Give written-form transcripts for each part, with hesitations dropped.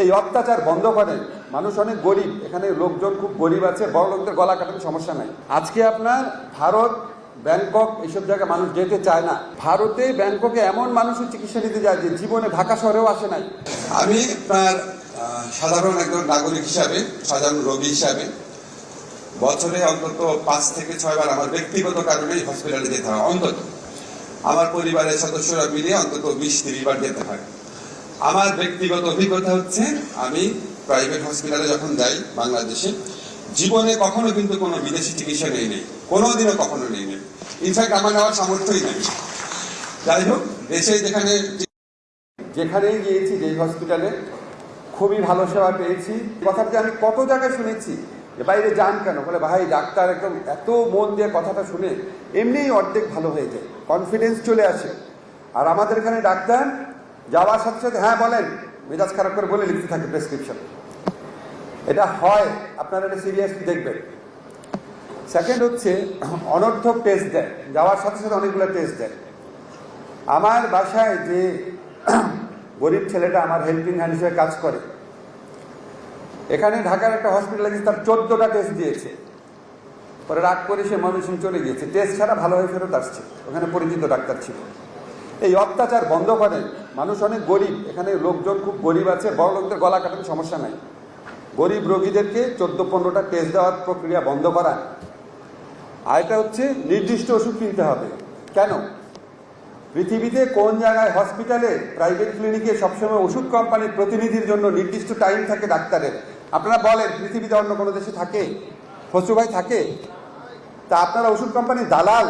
এই অত্যাচার বন্ধ করেন। মানুষ অনেক গরিব, এখানে লোকজন খুব গরিব আছে, বড় লোকদের গলা কাটানোর সমস্যা নাই। আজকে আপনার ভারত, ব্যাংকক এইসব জায়গায় মানুষ যেতে চায় না। ভারতে, ব্যাংককে এমন মানুষের চিকিৎসা নিতে যায় যে জীবনে ঢাকা শহরেও আসে নাই। আমি আপনার সাধারণ একজন নাগরিক হিসাবে, সাধারণ রোগী হিসাবে বছরে অন্তত 5 থেকে 6 বার আমার ব্যক্তিগত কারণে হসপিটালে যেতে হয়। অন্তত আমার পরিবারের সদস্যরা মিলে অন্তত 20-30 বার যেতে হয়। আমার ব্যক্তিগত অভিজ্ঞতা হচ্ছে, আমি প্রাইভেট হসপিটালে যখন যাই বাংলাদেশে, জীবনে কখনো কিন্তু কোনো বিদেশি চিকিৎসা নেই, কোনোদিনও কখনো নেই। ইনফ্যাক্ট আমার নেওয়ার সামর্থ্যই নেই। যাই হোক, দেশে যেখানেই গিয়েছি, যে হসপিটালে খুবই ভালো সেবা পেয়েছি। কথাটা আমি কত জায়গায় শুনেছি যে বাইরে যান কেন, বলে ভাই ডাক্তার একদম এত মন দিয়ে কথাটা শুনে এমনিই অর্ধেক ভালো হয়ে যায়, কনফিডেন্স চলে আসে। আর আমাদের এখানে ডাক্তার যাওয়ার সাথে সাথে হ্যাঁ বলেন, মেজাজ খারাপ করে বলে লিখতে থাকে প্রেসক্রিপশন। এটা হয়, আপনারা এটা সিরিয়াসলি দেখবেন। সেকেন্ড হচ্ছে অনর্থক টেস্ট দেয়, যাওয়ার সাথে সাথে অনেকগুলো টেস্ট দেয়। আমার বাসায় যে গরিব ছেলেটা আমার হেল্পিং হ্যান্ড হিসেবে কাজ করে, এখানে ঢাকার একটা হসপিটালে গিয়ে তার 14টা টেস্ট দিয়েছে। পরে রাগ করে সে ময়মনসিংহ চলে গিয়েছে, টেস্ট ছাড়া ভালো হয়ে ফেরত আসছে। ওখানে পরিচিত ডাক্তার ছিল। এই অত্যাচার বন্ধ করেন। মানুষ অনেক গরিব, এখানে লোকজন খুব গরিব আছে, বড় লোকদের গলা কাটানোর সমস্যা নাই। গরিব রোগীদেরকে 14-15টা টেস্ট দেওয়ার প্রক্রিয়া বন্ধ করা। আর এটা হচ্ছে নির্দিষ্ট ওষুধ কিনতে হবে। কেন? পৃথিবীতে কোন জায়গায় হসপিটালে, প্রাইভেট ক্লিনিকে সবসময় ওষুধ কোম্পানির প্রতিনিধির জন্য নির্দিষ্ট টাইম থাকে ডাক্তারের? আপনারা বলেন, পৃথিবীতে অন্য কোনো দেশে থাকে? খসরু ভাই থাকে? তা আপনারা ওষুধ কোম্পানির দালাল।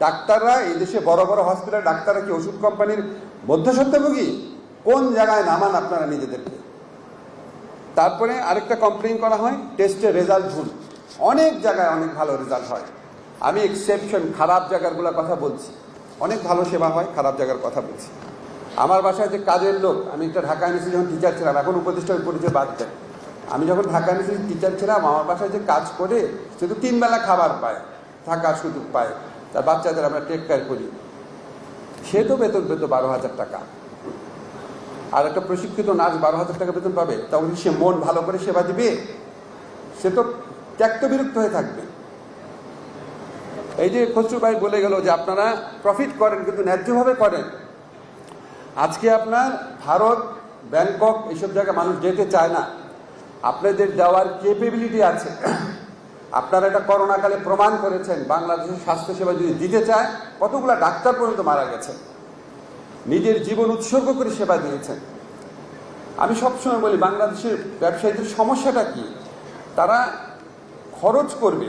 ডাক্তাররা এই দেশে বড় বড় হসপিটাল ডাক্তাররা কি ওষুধ কোম্পানির মধ্যস্বত্বভোগী? কোন জায়গায় নামান আপনারা নিজেদেরকে? তারপরে আরেকটা কমপ্লেইন করা হয়, টেস্টের রেজাল্ট ভুল। অনেক জায়গায় অনেক ভালো রেজাল্ট হয়। আমি এক্সেপশন, খারাপ জায়গাগুলোর কথা বলছি। অনেক ভালো সেবা হয়, খারাপ জায়গার কথা বলছি। আমার বাসায় যে কাজের লোক, আমি একটা ঢাকা ইউনিভার্সিটি যখন টিচার ছিলাম, এখন উপদেষ্টা পরিচয় বাদ দেয়। আমি যখন ঢাকা ইউনিভার্সিটি টিচার ছিলাম, আমার বাসায় যে কাজ করে সে তো 3 বেলা খাবার পায়, থাকার সুযোগ পায়, তার বাচ্চাদের আমরা টেক কেয়ার করি, সে তো বেতন পেত 12,000 টাকা। আর একটা প্রশিক্ষিত নার্স 12,000 টাকা বেতন পাবে, তখন সে মন ভালো করে সেবা দিবে? সে তো ত্যক্ত বিরক্ত হয়ে থাকবে। এই যে খসরু ভাই বলে গেল যে আপনারা প্রফিট করেন কিন্তু ন্যায্যভাবে করেন। আজকে আপনার ভারত, ব্যাংকক এইসব জায়গায় মানুষ যেতে চায় না। আপনাদের দেওয়ার ক্যাপাবিলিটি আছে। আপনারা এটা করোনাকালে প্রমাণ করেছেন। বাংলাদেশের স্বাস্থ্যসেবা যদি দিতে চায়, কতগুলো ডাক্তার পর্যন্ত মারা গেছে, নিজের জীবন উৎসর্গ করে সেবা দিয়েছেন। আমি সবসময় বলি, বাংলাদেশের ব্যবসায়ীদের সমস্যাটা কি? তারা খরচ করবে,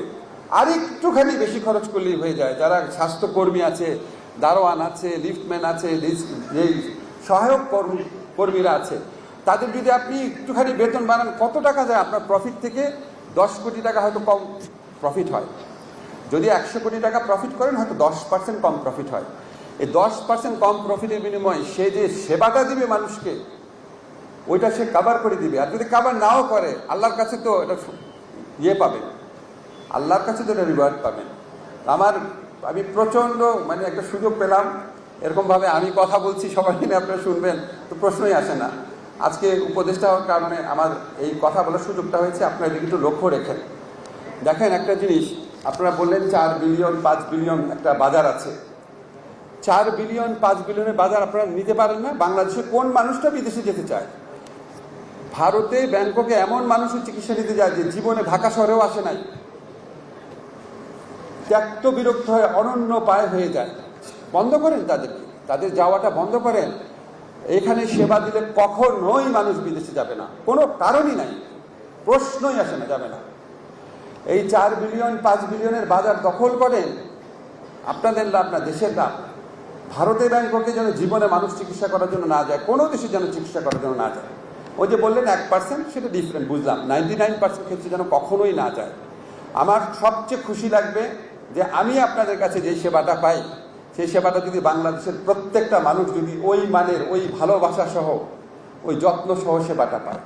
আর একটুখানি বেশি খরচ করলেই হয়ে যায়। যারা স্বাস্থ্যকর্মী আছে, দারোয়ান আছে, লিফটম্যান আছে, যেই সহায়ক কর্মীরা আছে, তাদের যদি আপনি একটুখানি বেতন বাড়ান, কত টাকা যায় আপনার প্রফিট থেকে? 10 কোটি টাকা হয়তো কম প্রফিট হয়। যদি 100 কোটি টাকা প্রফিট করেন, হয়তো 10% কম প্রফিট হয়। এই 10% কম প্রফিটের বিনিময়ে সে যে সেবাটা দিবে মানুষকে, ওইটা সে কাভার করে দিবে। আর যদি কাভার নাও করে, আল্লাহর কাছে তো এটা পাবেন, আল্লাহর কাছে তো এটা রিওয়ার্ড পাবেন। আমি প্রচণ্ড একটা সুযোগ পেলাম, এরকমভাবে আমি কথা বলছি, সবাই কিনে আপনারা শুনবেন, তো প্রশ্নই আসে না। আজকে উপদেষ্টা হওয়ার কারণে আমার এই কথা বলার সুযোগটা হয়েছে। আপনারা এদিকে একটু লক্ষ্য রেখেন। দেখেন একটা জিনিস, আপনারা বললেন 4 বিলিয়ন 5 বিলিয়ন একটা বাজার আছে। 4 বিলিয়ন 5 বিলিয়নের বাজার আপনারা নিতে পারেন না? বাংলাদেশে কোন মানুষটা বিদেশে যেতে চায়? ভারতে, ব্যাংককে এমন মানুষের চিকিৎসা নিতে যায় যে জীবনে ঢাকা শহরেও আসে নাই। ত্যক্ত বিরক্ত হয়ে অনন্য পায় হয়ে যায়। বন্ধ করেন তাদেরকে, তাদের যাওয়াটা বন্ধ করেন। এখানে সেবা দিলে কখনোই মানুষ বিদেশে যাবে না, কোনো কারণই নাই, প্রশ্নই আসে না, যাবে না। এই 4 বিলিয়ন 5 বিলিয়নের বাজার দখল করেন, আপনাদের লাভ না, দেশের লাভ। ভারতে, ব্যাংককে যেন জীবনে মানুষ চিকিৎসা করার জন্য না যায়, কোনো দেশে যেন চিকিৎসা করার জন্য না যায়। ওই যে বললেন 1%, সেটা ডিফারেন্ট, বুঝলাম। 99% ক্ষেত্রে যেন কখনোই না যায়। আমার সবচেয়ে খুশি লাগবে যে আমি আপনাদের কাছে যে সেবাটা পাই, সেই সেবাটা যদি বাংলাদেশের প্রত্যেকটা মানুষ যদি ওই মানের, ওই ভালোবাসা সহ, ওই যত্ন সহ সেবাটা পায়।